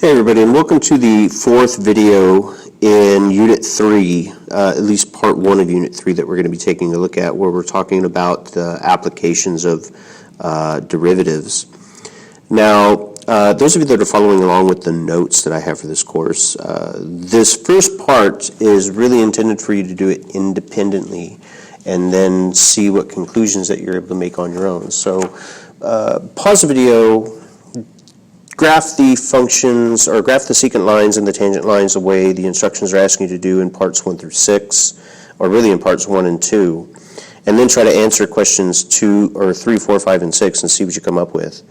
Hey everybody, and welcome to the fourth video in Unit 3, at least Part 1 of Unit 3 that we're going to be taking a look at, where we're talking about the applications of derivatives. Now, those of you that are following along with the notes that I have for this course, this first part is really intended for you to do it independently and then see what conclusions that you're able to make on your own. So, pause the video, graph the functions, or graph the secant lines and the tangent lines the way the instructions are asking you to do in parts 1 through 6, or really in parts 1 and 2, and then try to answer questions 2 or 3, 4, 5, and 6 and see what you come up with,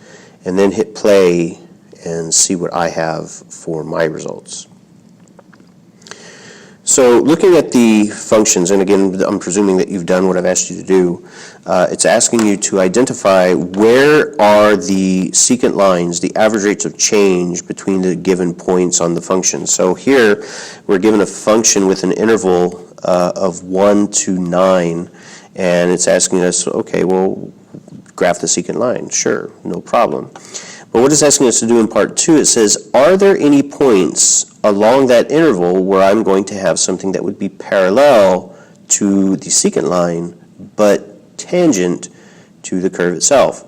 and then hit play and see what I have for my results. So looking at the functions, and again, I'm presuming that you've done what I've asked you to do, it's asking you to identify where are the secant lines, the average rates of change between the given points on the function. So here, we're given a function with an interval of 1 to 9, and it's asking us, okay, well, graph the secant line. Sure, no problem. But what it's asking us to do in part 2, it says, are there any points along that interval where I'm going to have something that would be parallel to the secant line, but tangent to the curve itself?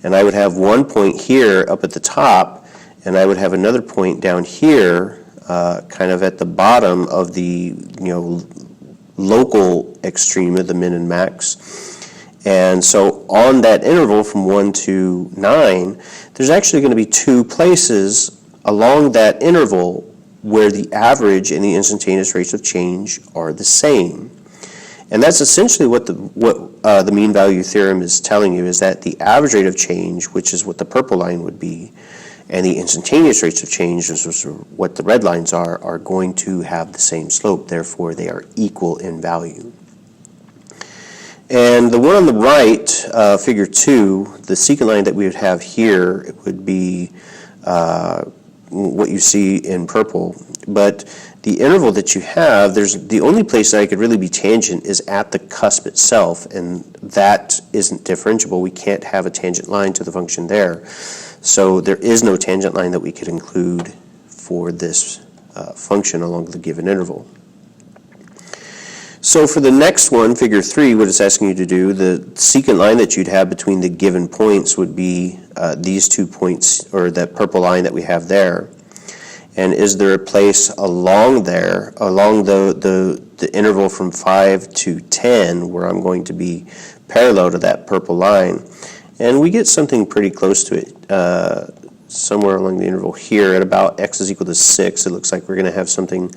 And I would have one point here up at the top, and I would have another point down here, kind of at the bottom of the local extreme of the min and max. And so on that interval from 1 to 9, there's actually going to be two places along that interval where the average and the instantaneous rates of change are the same. And that's essentially what the mean value theorem is telling you, is that the average rate of change, which is what the purple line would be, and the instantaneous rates of change, which is what the red lines are going to have the same slope. Therefore, they are equal in value. And the one on the right, figure 2, the secant line that we would have here, it would be what you see in purple. But the interval that you have, the only place that I could really be tangent is at the cusp itself, and that isn't differentiable. We can't have a tangent line to the function there. So there is no tangent line that we could include for this function along the given interval. So for the next one, figure 3, what it's asking you to do, the secant line that you'd have between the given points would be these 2 points, or that purple line that we have there. And is there a place along there, along the interval from 5 to 10, where I'm going to be parallel to that purple line? And we get something pretty close to it, somewhere along the interval here at about x is equal to 6. It looks like we're going to have something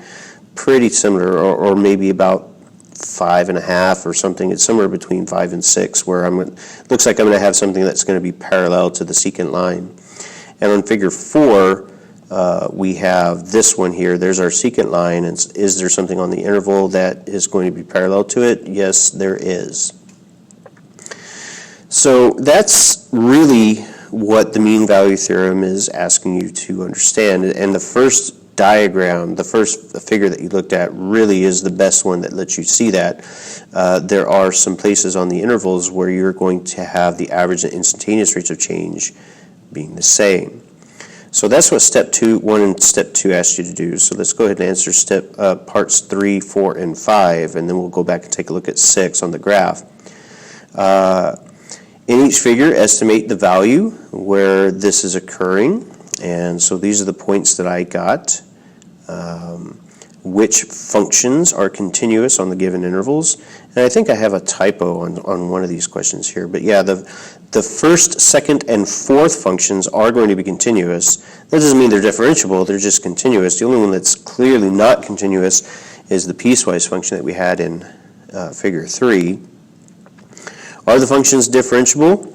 pretty similar, or maybe about 5.5 or something. It's somewhere between 5 and 6, where looks like I'm going to have something that's going to be parallel to the secant line. And on figure 4, we have this one here. There's our secant line. And is there something on the interval that is going to be parallel to it? Yes, there is. So that's really what the mean value theorem is asking you to understand. And the first diagram, the first figure that you looked at, really is the best one that lets you see that. There are some places on the intervals where you're going to have the average and instantaneous rates of change being the same. So that's what step 1 and step 2 asked you to do. So let's go ahead and answer parts 3, 4, and 5, and then we'll go back and take a look at 6 on the graph. In each figure, estimate the value where this is occurring. And so these are the points that I got. Which functions are continuous on the given intervals? And I think I have a typo on one of these questions here. But yeah, the first, second, and fourth functions are going to be continuous. That doesn't mean they're differentiable, they're just continuous. The only one that's clearly not continuous is the piecewise function that we had in figure 3. Are the functions differentiable?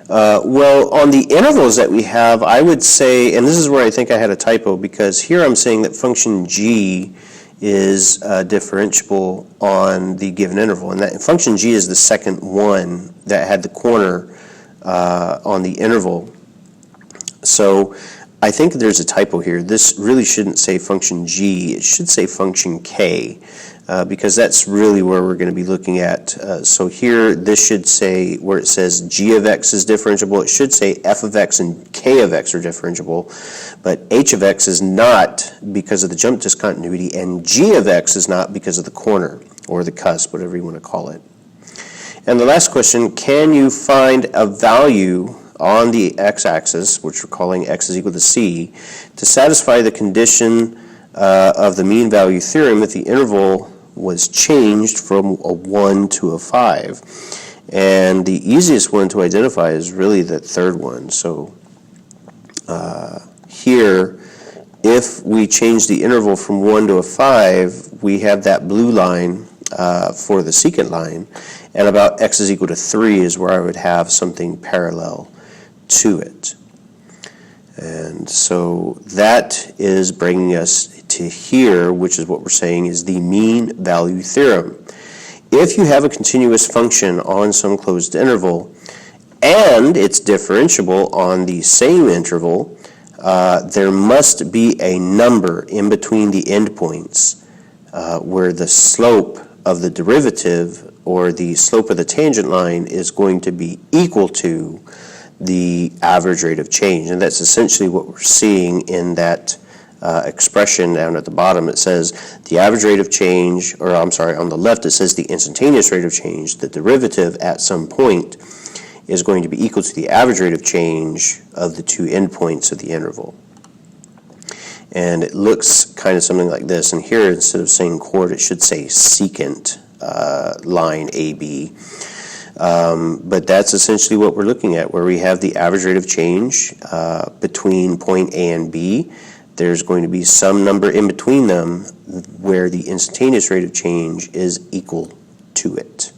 Well, on the intervals that we have, I would say, and this is where I think I had a typo, because here I'm saying that function g is differentiable on the given interval, and that function g is the second one that had the corner on the interval. So I think there's a typo here. This really shouldn't say function g, it should say function k, because that's really where we're going to be looking at. So here, this should say, where it says g of x is differentiable, it should say f of x and k of x are differentiable, but h of x is not because of the jump discontinuity, and g of x is not because of the corner, or the cusp, whatever you want to call it. And the last question, can you find a value on the x-axis, which we're calling x is equal to c, to satisfy the condition of the mean value theorem if the interval was changed from a 1 to a 5? And the easiest one to identify is really the third one. So here, if we change the interval from 1 to a 5, we have that blue line for the secant line, and about x is equal to 3 is where I would have something parallel to it. And so that is bringing us to here, which is what we're saying is the mean value theorem. If you have a continuous function on some closed interval and it's differentiable on the same interval, there must be a number in between the endpoints where the slope of the derivative or the slope of the tangent line is going to be equal to the average rate of change. And that's essentially what we're seeing in that expression down at the bottom. It says the average rate of change, or I'm sorry, on the left it says the instantaneous rate of change. The derivative at some point is going to be equal to the average rate of change of the two endpoints of the interval. And it looks kind of something like this. And here, instead of saying chord, it should say secant line AB. But that's essentially what we're looking at, where we have the average rate of change between point A and B. There's going to be some number in between them where the instantaneous rate of change is equal to it.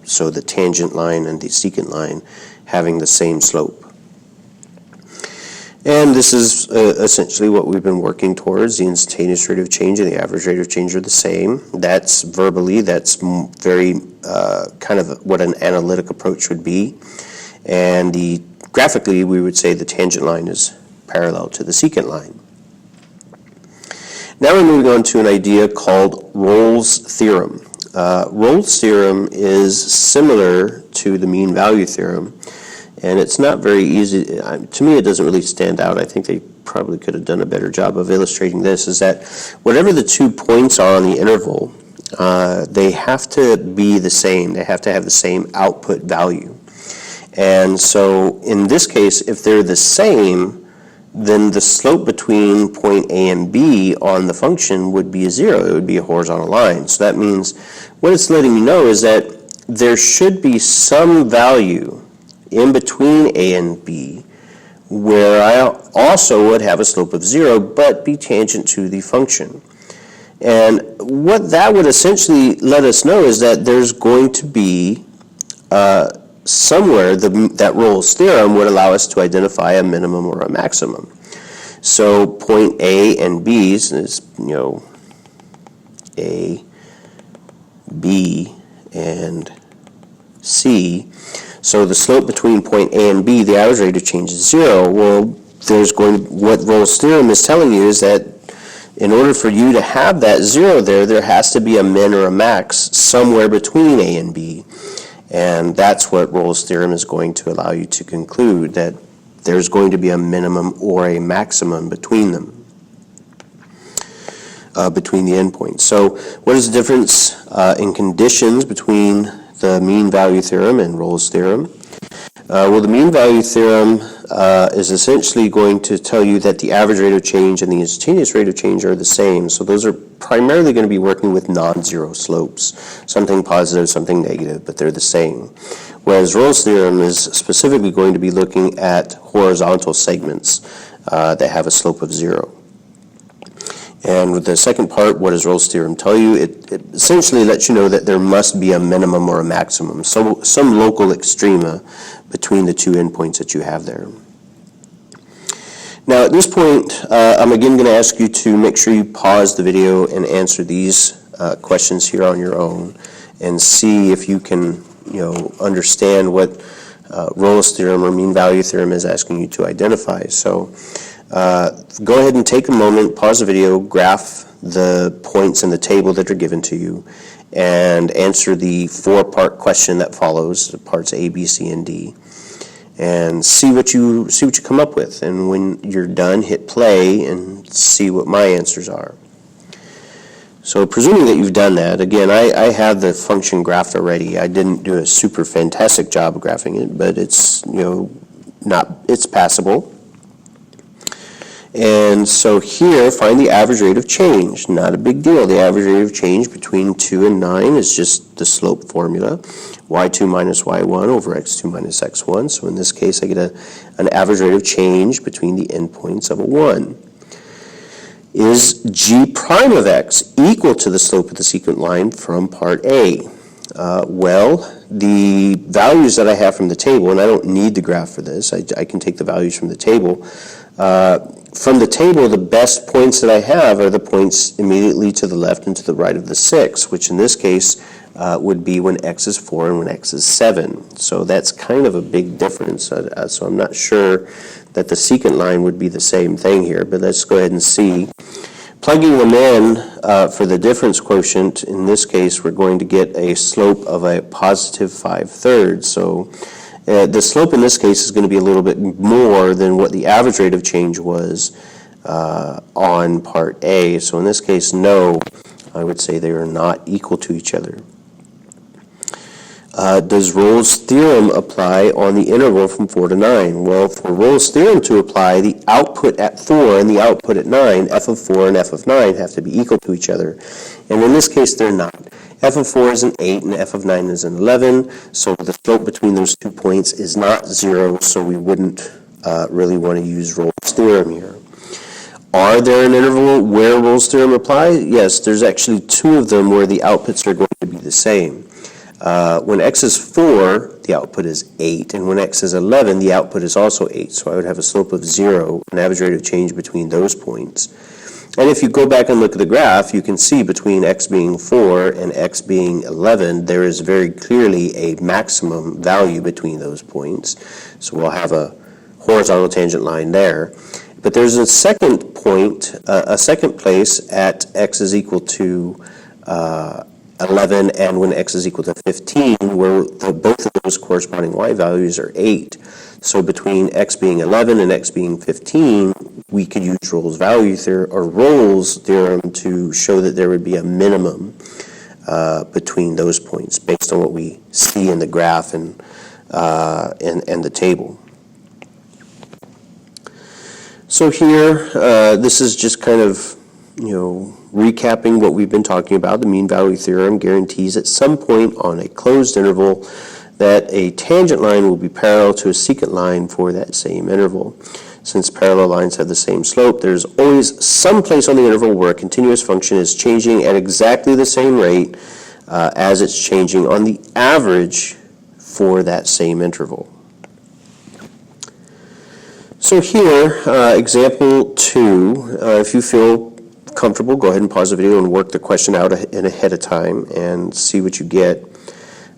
So the tangent line and the secant line having the same slope. And this is essentially what we've been working towards. The instantaneous rate of change and the average rate of change are the same. That's verbally, that's very kind of what an analytic approach would be. And graphically, we would say the tangent line is parallel to the secant line. Now we're moving on to an idea called Rolle's theorem. Rolle's theorem is similar to the mean value theorem. And it's not very easy. To me, it doesn't really stand out. I think they probably could have done a better job of illustrating this, is that whatever the 2 points are on the interval, they have to be the same. They have to have the same output value. And so in this case, if they're the same, then the slope between point A and B on the function would be a 0. It would be a horizontal line. So that means what it's letting me know is that there should be some value in between A and B where I also would have a slope of 0 but be tangent to the function. And what that would essentially let us know is that there's going to be somewhere that Rolle's theorem would allow us to identify a minimum or a maximum. So point A and B is, A, B, and C. So the slope between point A and B, the average rate of change is 0. Well, what Rolle's theorem is telling you is that in order for you to have that 0 there has to be a min or a max somewhere between A and B. And that's what Rolle's theorem is going to allow you to conclude, that there's going to be a minimum or a maximum between them, between the endpoints. So what is the difference in conditions between the mean value theorem and Rolle's theorem? Well, the mean value theorem is essentially going to tell you that the average rate of change and the instantaneous rate of change are the same. So those are primarily going to be working with non-zero slopes, something positive, something negative, but they're the same. Whereas Rolle's theorem is specifically going to be looking at horizontal segments that have a slope of 0. And with the second part, what does Rolle's theorem tell you? It essentially lets you know that there must be a minimum or a maximum, so some local extrema between the two endpoints that you have there. Now at this point, I'm again going to ask you to make sure you pause the video and answer these questions here on your own and see if you can understand what Rolle's theorem or mean value theorem is asking you to identify. So Go ahead and take a moment, pause the video, graph the points in the table that are given to you, and answer the four-part question that follows, parts A, B, C, and D, and see what you come up with. And when you're done, hit play and see what my answers are. So presuming that you've done that, again, I have the function graphed already. I didn't do a super fantastic job of graphing it, but it's, it's passable. And so here, find the average rate of change. Not a big deal. The average rate of change between 2 and 9 is just the slope formula, y2 minus y1 over x2 minus x1. So in this case, I get an average rate of change between the endpoints of a 1. Is g prime of x equal to the slope of the secant line from part A? Well, the values that I have from the table, and I don't need the graph for this, I can take the values from the table. From the table, the best points that I have are the points immediately to the left and to the right of the 6, which in this case would be when x is 4 and when x is 7. So that's kind of a big difference. So I'm not sure that the secant line would be the same thing here, but let's go ahead and see. Plugging them in for the difference quotient, in this case, we're going to get a slope of a positive 5/3. So the slope in this case is going to be a little bit more than what the average rate of change was on part A. So in this case, no, I would say they are not equal to each other. Does Rolle's theorem apply on the interval from 4 to 9? Well, for Rolle's theorem to apply, the output at 4 and the output at 9, f of 4 and f of 9, have to be equal to each other. And in this case, they're not. F of 4 is an 8 and f of 9 is an 11, so the slope between those 2 points is not 0, so we wouldn't really want to use Rolle's theorem here. Are there an interval where Rolle's theorem applies? Yes, there's actually 2 of them where the outputs are going to be the same. When x is 4, the output is 8, and when x is 11, the output is also 8. So I would have a slope of 0, an average rate of change between those points. And if you go back and look at the graph, you can see between x being 4 and x being 11, there is very clearly a maximum value between those points. So we'll have a horizontal tangent line there. But there's a second point, a second place at x is equal to 11 and when x is equal to 15, where both of those corresponding y values are 8. So between x being 11 and x being 15, we could use Rolle's value theorem or Rolle's theorem to show that there would be a minimum between those points based on what we see in the graph and the table. So here, this is just kind of recapping what we've been talking about. The mean value theorem guarantees at some point on a closed interval that a tangent line will be parallel to a secant line for that same interval. Since parallel lines have the same slope, there's always some place on the interval where a continuous function is changing at exactly the same rate as it's changing on the average for that same interval. So here, example 2, if you feel comfortable, go ahead and pause the video and work the question out ahead of time and see what you get.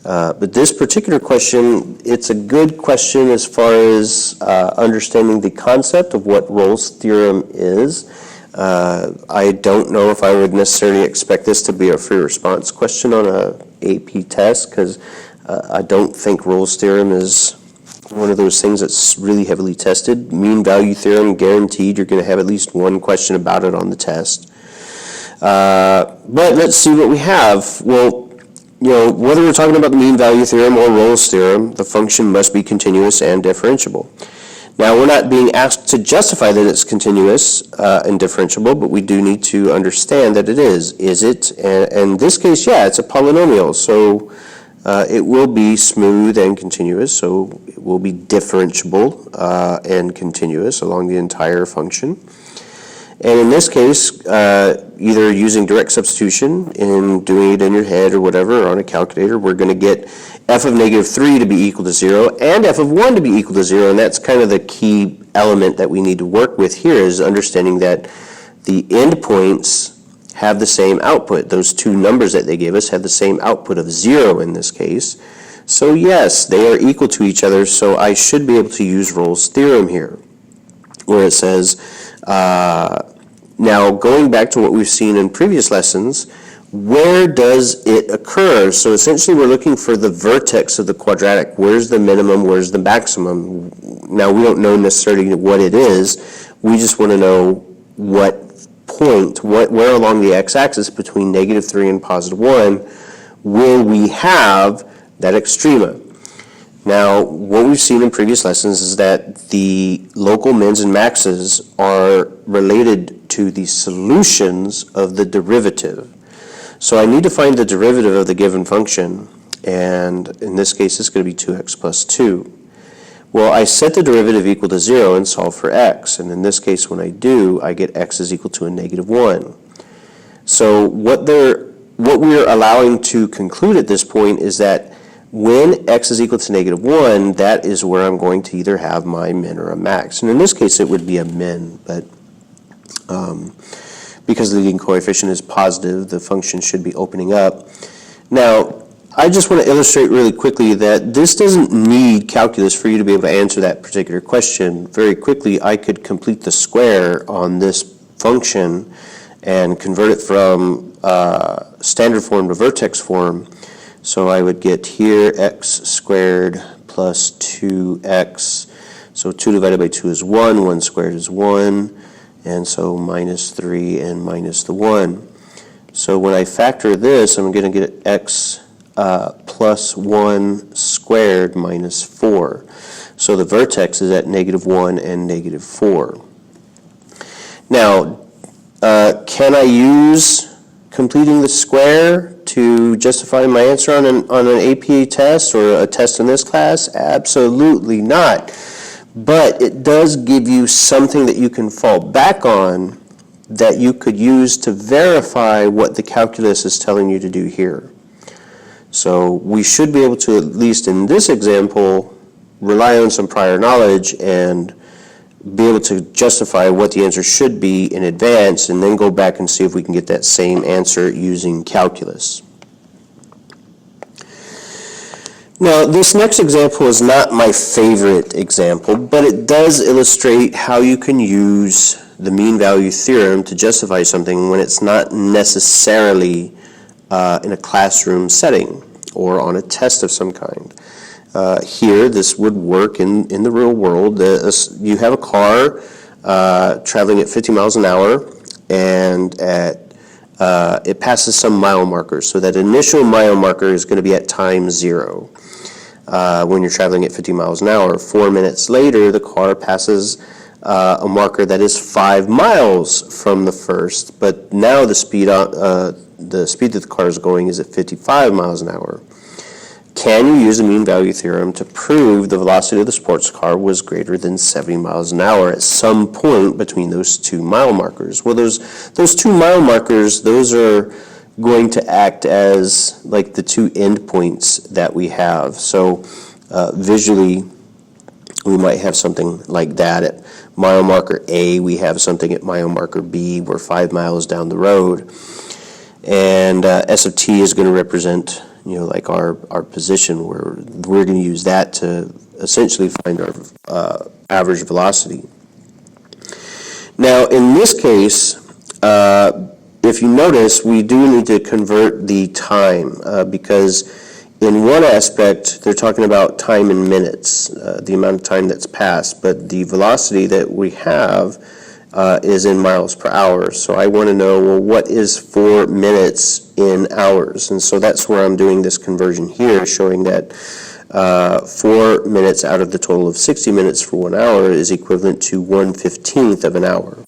But this particular question, it's a good question as far as understanding the concept of what Rolle's theorem is. I don't know if I would necessarily expect this to be a free response question on a AP test, because I don't think Rolle's theorem is one of those things that's really heavily tested. Mean value theorem, guaranteed, you're going to have at least one question about it on the test. But let's see what we have. Well, whether we're talking about the mean value theorem or Rolle's theorem, the function must be continuous and differentiable. Now, we're not being asked to justify that it's continuous and differentiable, but we do need to understand that it is. Is it? And in this case, yeah, it's a polynomial, so it will be smooth and continuous, so it will be differentiable and continuous along the entire function. And in this case, either using direct substitution and doing it in your head or whatever, or on a calculator, we're going to get f of negative 3 to be equal to 0 and f of 1 to be equal to 0, and that's kind of the key element that we need to work with here, is understanding that the endpoints have the same output. Those two numbers that they gave us have the same output of 0 in this case. So yes, they are equal to each other, so I should be able to use Rolle's theorem here. where it says, now going back to what we've seen in previous lessons, where does it occur? So essentially we're looking for the vertex of the quadratic. Where's the minimum? Where's the maximum? Now we don't know necessarily what it is. We just want to know what point, where along the x-axis between -3 and +1 will we have that extrema. Now, what we've seen in previous lessons is that the local mins and maxes are related to the solutions of the derivative. So I need to find the derivative of the given function, and in this case it's going to be 2x plus 2. Well, I set the derivative equal to 0 and solve for x, and in this case when I do, I get x is equal to a -1. So what we're allowing to conclude at this point is that when x is equal to -1, that is where I'm going to either have my min or a max. And in this case it would be a min, but because the leading coefficient is positive, the function should be opening up. Now, I just want to illustrate really quickly that this doesn't need calculus for you to be able to answer that particular question. Very quickly, I could complete the square on this function and convert it from standard form to vertex form. So I would get here x squared plus 2x. So 2 divided by 2 is 1, 1 squared is 1, and so -3 and minus the 1. So when I factor this, I'm going to get x plus 1 squared minus 4. So the vertex is at -1 and -4. Now, can I use completing the square to justify my answer on an APA test or a test in this class? Absolutely not. But it does give you something that you can fall back on that you could use to verify what the calculus is telling you to do here. So we should be able to, at least in this example, rely on some prior knowledge and be able to justify what the answer should be in advance, and then go back and see if we can get that same answer using calculus. Now, this next example is not my favorite example, but it does illustrate how you can use the mean value theorem to justify something when it's not necessarily in a classroom setting or on a test of some kind. Here, this would work in the real world. You have a car traveling at 50 miles an hour, and it passes some mile markers. So that initial mile marker is going to be at time 0 when you're traveling at 50 miles an hour. 4 minutes later, the car passes a marker that is 5 miles from the first, but now the speed that the car is going is at 55 miles an hour. Can you use the mean value theorem to prove the velocity of the sports car was greater than 70 miles an hour at some point between those 2 mile markers? Well, those 2 mile markers, those are going to act as like the 2 endpoints that we have. So visually, we might have something like that. At mile marker A, we have something at mile marker B. We're 5 miles down the road. And S of t is going to represent, like our position, where we're going to use that to essentially find our average velocity. Now, in this case, if you notice, we do need to convert the time because in one aspect, they're talking about time in minutes, the amount of time that's passed, but the velocity that we have is in miles per hour. So I want to know, well, what is 4 minutes in hours? And so that's where I'm doing this conversion here, showing that 4 minutes out of the total of 60 minutes for 1 hour is equivalent to 1/15th of an hour.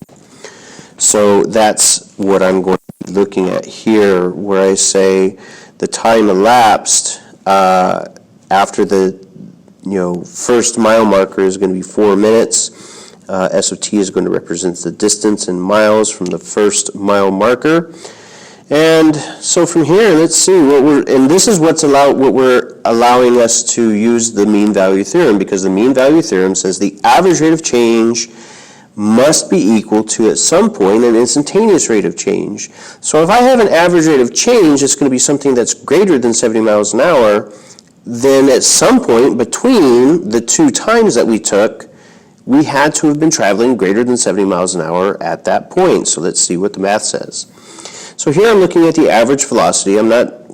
So that's what I'm going to be looking at here, where I say the time elapsed after the first mile marker is going to be 4 minutes. S of t is going to represent the distance in miles from the first mile marker. And so from here, let's see and this is what we're allowing us to use the mean value theorem, because the mean value theorem says the average rate of change must be equal to, at some point, an instantaneous rate of change. So if I have an average rate of change, it's going to be something that's greater than 70 miles an hour, then at some point between the 2 times that we took, we had to have been traveling greater than 70 miles an hour at that point. So let's see what the math says. So here I'm looking at the average velocity.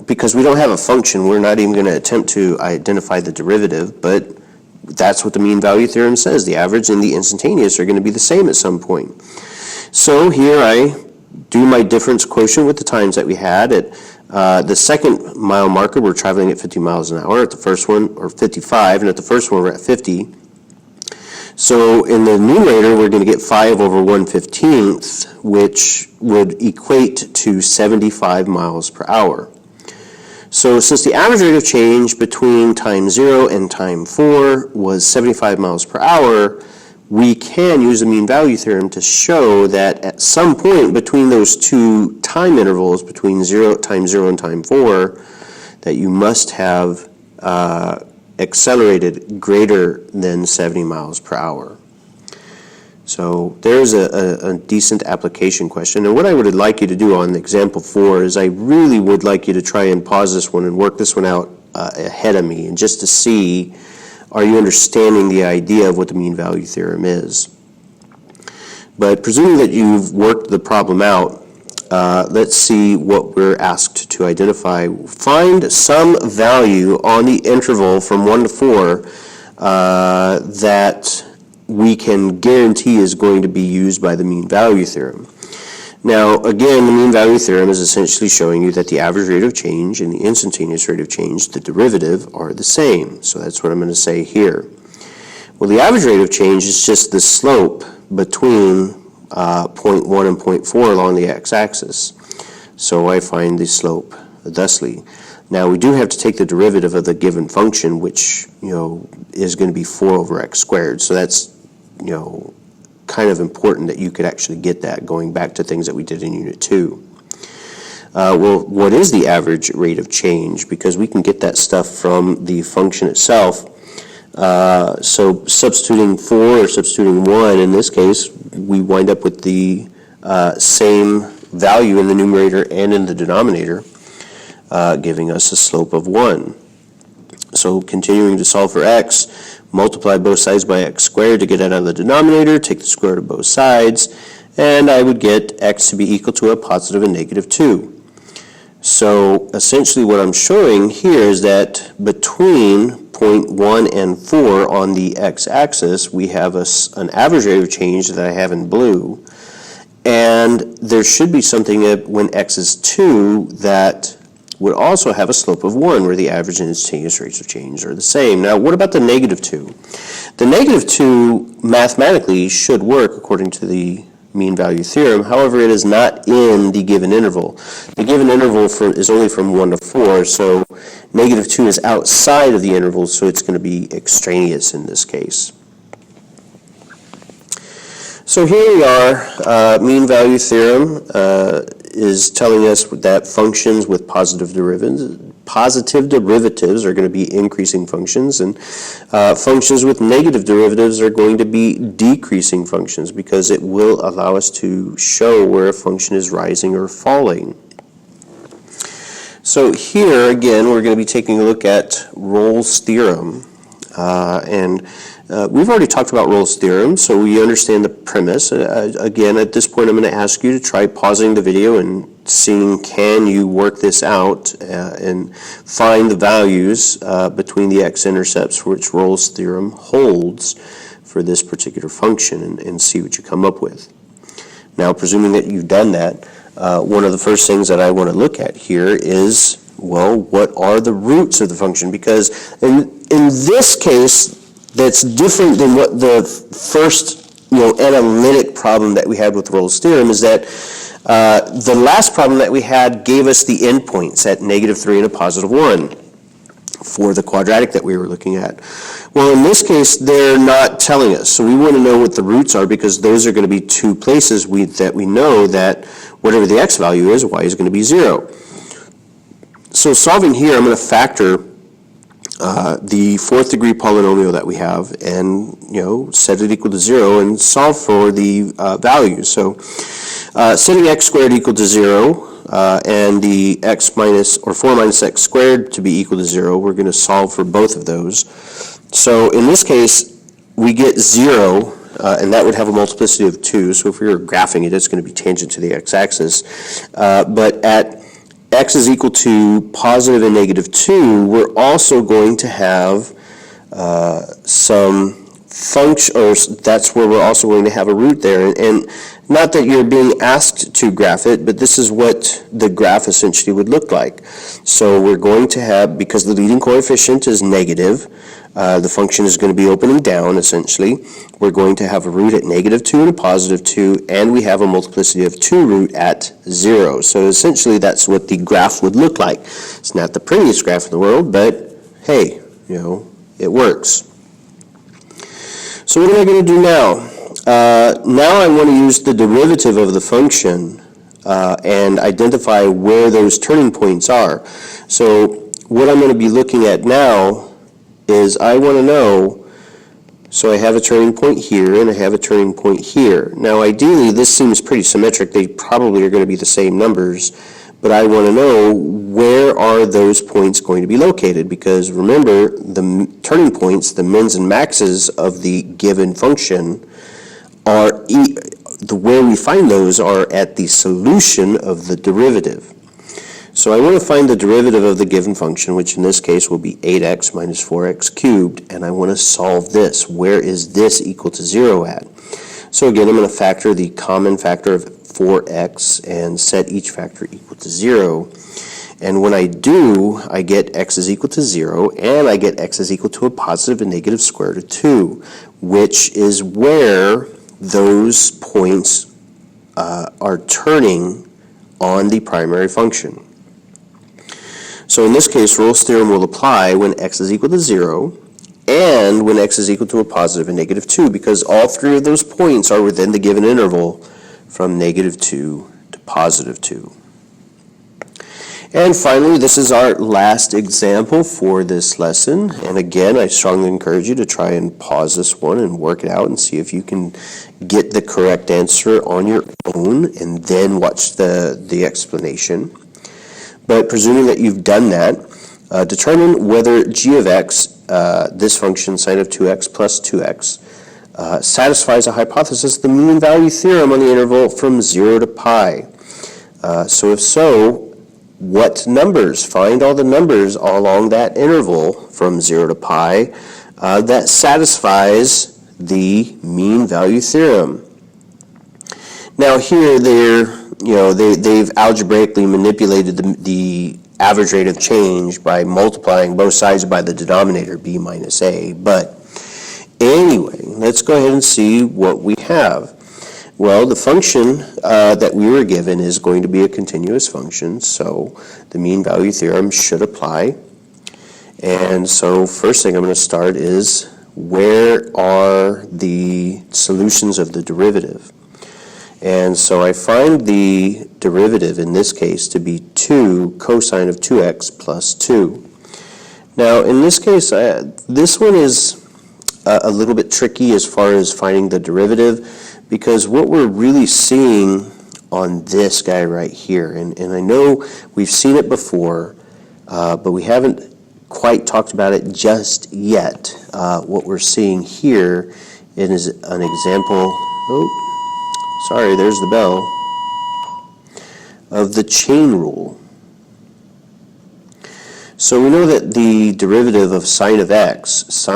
Because we don't have a function, we're not even going to attempt to identify the derivative, but that's what the mean value theorem says. The average and the instantaneous are going to be the same at some point. So here I do my difference quotient with the times that we had. At the second mile marker, we're traveling at 50 miles an hour. At the first one, or 55, and at the first one, we're at 50. So in the numerator, we're going to get 5 over 1/15th, which would equate to 75 miles per hour. So since the average rate of change between time 0 and time 4 was 75 miles per hour, we can use the mean value theorem to show that at some point between those two time intervals, between time 0 and time 4, that you must have accelerated greater than 70 miles per hour. So there's a decent application question. And what I would like you to do on example 4 is I really would like you to try and pause this one and work this one out ahead of me, and just to see, are you understanding the idea of what the mean value theorem is? But presuming that you've worked the problem out, let's see what we're asked to identify. Find some value on the interval from 1 to 4 that we can guarantee is going to be used by the mean value theorem. Now, again, the mean value theorem is essentially showing you that the average rate of change and the instantaneous rate of change, the derivative, are the same. So that's what I'm going to say here. Well, the average rate of change is just the slope between 0.1 and 0.4 along the x-axis. So I find the slope thusly. Now, we do have to take the derivative of the given function, which, is going to be 4 over x squared. So that's, kind of important that you could actually get that, going back to things that we did in Unit 2. Well, what is the average rate of change? Because we can get that stuff from the function itself. So substituting 4 or substituting 1, in this case, we wind up with the same value in the numerator and in the denominator, giving us a slope of 1. So continuing to solve for x, multiply both sides by x squared to get it out of the denominator, take the square root of both sides, and I would get x to be equal to a positive and negative 2. So essentially what I'm showing here is that between 0.1 and 4 on the x-axis, we have an average rate of change that I have in blue, and there should be something when x is 2 that would also have a slope of 1, where the average and instantaneous rates of change are the same. Now, what about the negative 2? The negative 2 mathematically should work according to the mean value theorem. However, it is not in the given interval. The given interval is only from 1 to 4, so negative 2 is outside of the interval, so it's going to be extraneous in this case. So here we are. Mean value theorem is telling us that functions with positive derivatives are going to be increasing functions, and functions with negative derivatives are going to be decreasing functions, because it will allow us to show where a function is rising or falling. So here, again, we're going to be taking a look at Rolle's theorem. We've already talked about Rolle's theorem, so we understand the premise. Again, at this point, I'm going to ask you to try pausing the video and seeing, can you work this out and find the values between the x-intercepts for which Rolle's theorem holds for this particular function, and see what you come up with. Now, presuming that you've done that, one of the first things that I want to look at here is, well, what are the roots of the function? Because in this case, that's different than what the first analytic problem that we had with Rolle's theorem is, that the last problem that we had gave us the endpoints at -3 and a +1 for the quadratic that we were looking at. Well, in this case, they're not telling us. So we want to know what the roots are, because those are going to be two places that we know that whatever the x value is, y is going to be 0. So solving here, I'm going to factor the 4th degree polynomial that we have, and set it equal to 0 and solve for the values. So setting x squared equal to 0 and the x minus, or 4 minus x squared to be equal to 0, we're going to solve for both of those. So in this case, we get 0 and that would have a multiplicity of 2, so if we were graphing it, it's going to be tangent to the x-axis. But at x is equal to positive and negative 2, we're also going to have some function, or that's where we're also going to have a root there. And not that you're being asked to graph it, but this is what the graph essentially would look like. So we're going to have, because the leading coefficient is negative, the function is going to be opening down essentially. We're going to have a root at negative 2 and a positive 2, and we have a multiplicity of 2 root at 0. So essentially that's what the graph would look like. It's not the prettiest graph in the world, but hey, it works. So what am I going to do now? Now I want to use the derivative of the function and identify where those turning points are. So what I'm going to be looking at now is I want to know, so I have a turning point here and I have a turning point here. Now ideally this seems pretty symmetric. They probably are going to be the same numbers, but I want to know where are those points going to be located, because remember the turning points, the mins and maxes of the given function are, where we find those are at the solution of the derivative. So I want to find the derivative of the given function, which in this case will be 8x minus 4x cubed, and I want to solve this. Where is this equal to 0 at? So again, I'm going to factor the common factor of 4x and set each factor equal to 0. And when I do, I get x is equal to 0, and I get x is equal to a positive and negative square root of 2, which is where those points are turning on the primary function. So in this case, Rolle's theorem will apply when x is equal to 0 and when x is equal to a positive and negative 2, because all three of those points are within the given interval from negative 2 to positive 2. And finally, this is our last example for this lesson. And again, I strongly encourage you to try and pause this one and work it out and see if you can get the correct answer on your own and then watch the explanation. But presuming that you've done that, determine whether g of x, this function sine of 2x plus 2x, satisfies a hypothesis, the mean value theorem on the interval from 0 to pi. So if so, what numbers? Find all the numbers along that interval from 0 to pi that satisfies the mean value theorem. Now here they've algebraically manipulated the average rate of change by multiplying both sides by the denominator b minus a, but anyway, let's go ahead and see what we have. Well, the function that we were given is going to be a continuous function, so the mean value theorem should apply. And so first thing I'm going to start is, where are the solutions of the derivative? And so I find the derivative in this case to be 2 cosine of 2x plus 2. Now in this case, this one is a little bit tricky as far as finding the derivative, because what we're really seeing on this guy right here, and I know we've seen it before, but we haven't quite talked about it just yet. What we're seeing here is an example, sorry, there's the bell, of the chain rule. So we know that the derivative of sine of x,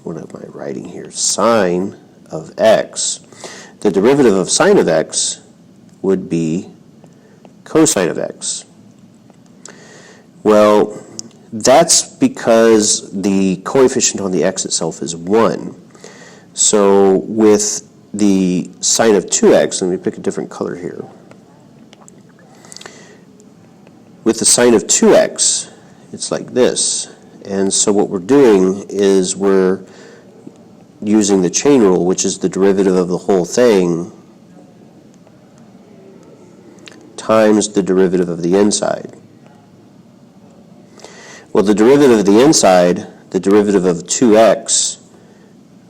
what am I writing here? Sine of x. The derivative of sine of x would be cosine of x. Well, that's because the coefficient on the x itself is 1. So with the sine of 2x, let me pick a different color here. With the sine of 2x, it's like this. And so what we're doing is we're using the chain rule, which is the derivative of the whole thing times the derivative of the inside. Well, the derivative of the inside, the derivative of 2x,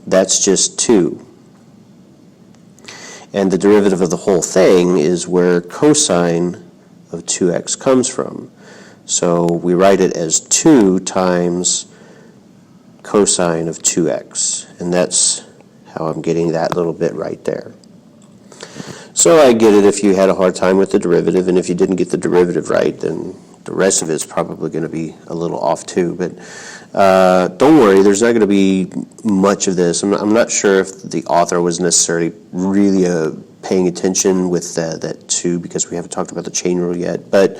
that's just 2. And the derivative of the whole thing is where cosine of 2x comes from. So we write it as 2 times cosine of 2x, and that's how I'm getting that little bit right there. So I get it if you had a hard time with the derivative, and if you didn't get the derivative right, then the rest of it's probably going to be a little off too. But don't worry, there's not going to be much of this. I'm not sure if the author was necessarily really paying attention with that too, because we haven't talked about the chain rule yet. But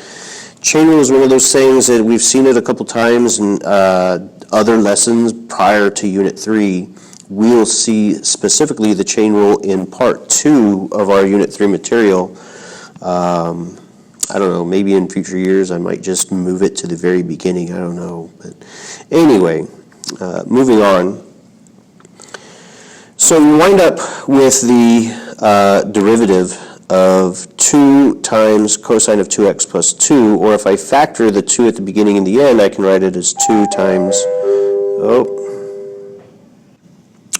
chain rule is one of those things that we've seen it a couple times in other lessons prior to Unit 3. We'll see specifically the chain rule in Part 2 of our Unit 3 material. I don't know, maybe in future years I might just move it to the very beginning, I don't know. But anyway, moving on. So we wind up with the derivative of 2 times cosine of 2x plus 2, or if I factor the 2 at the beginning and the end, I can write it as 2 times,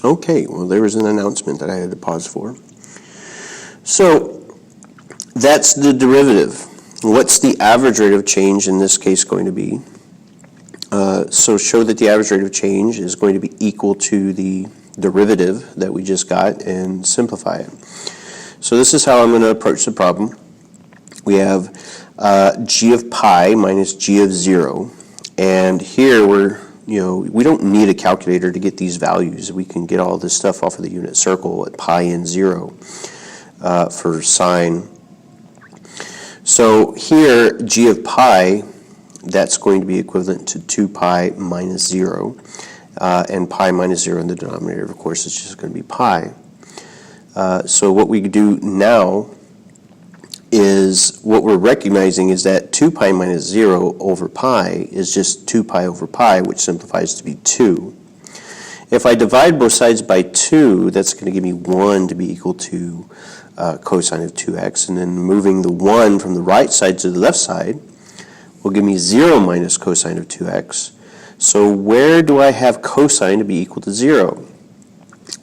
okay, well there was an announcement that I had to pause for. So that's the derivative. What's the average rate of change in this case going to be? So show that the average rate of change is going to be equal to the derivative that we just got and simplify it. So this is how I'm going to approach the problem. We have g of pi minus g of 0, and here we don't need a calculator to get these values. We can get all this stuff off of the unit circle at pi and 0 for sine. So here, g of pi, that's going to be equivalent to 2 pi minus 0, and pi minus 0 in the denominator, of course, is just going to be pi. So what we do now is, what we're recognizing is that 2 pi minus 0 over pi is just 2 pi over pi, which simplifies to be 2. If I divide both sides by 2, that's going to give me 1 to be equal to cosine of 2x, and then moving the 1 from the right side to the left side will give me 0 minus cosine of 2x. So where do I have cosine to be equal to 0?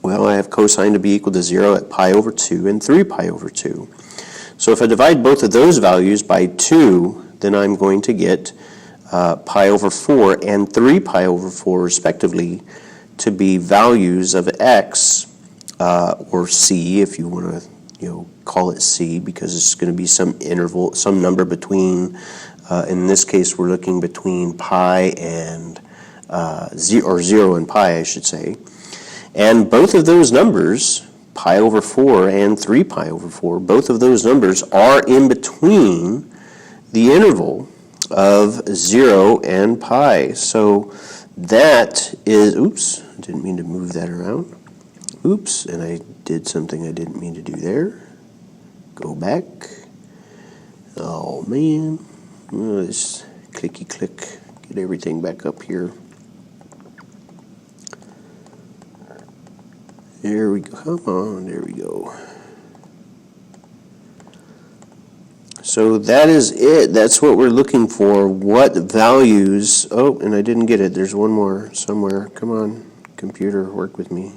Well, I have cosine to be equal to 0 at pi over 2 and 3 pi over 2. So if I divide both of those values by 2, then I'm going to get pi over 4 and 3 pi over 4 respectively to be values of x, or c if you want to call it c, because it's going to be some interval, some number between, in this case we're looking between pi and 0 and pi, I should say. And both of those numbers, pi over 4 and 3 pi over 4, both of those numbers are in between the interval of 0 and pi. So that is, oops, I didn't mean to move that around. Oops, and I did something I didn't mean to do there. Go back. Oh man, let's clicky click, get everything back up here. There we go, come on, there we go. So that is it, that's what we're looking for. What values, oh, and I didn't get it, there's one more somewhere. Come on, computer, work with me.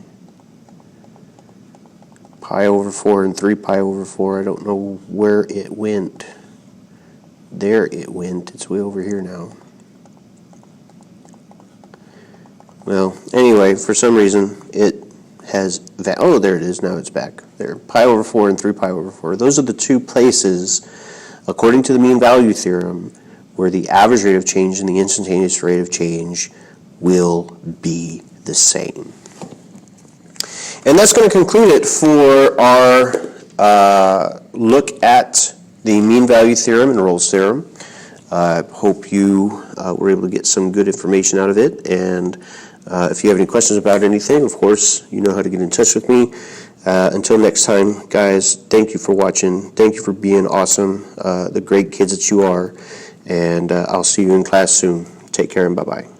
Pi over 4 and 3 pi over 4, I don't know where it went. There it went, it's way over here now. Well, anyway, for some reason it has, oh, there it is, now it's back. There, pi over 4 and 3 pi over 4. Those are the two places, according to the mean value theorem, where the average rate of change and the instantaneous rate of change will be the same. And that's going to conclude it for our look at the mean value theorem and Rolle's theorem. I hope you were able to get some good information out of it. And if you have any questions about anything, of course, you know how to get in touch with me. Until next time, guys, thank you for watching. Thank you for being awesome, the great kids that you are. And I'll see you in class soon. Take care and bye-bye.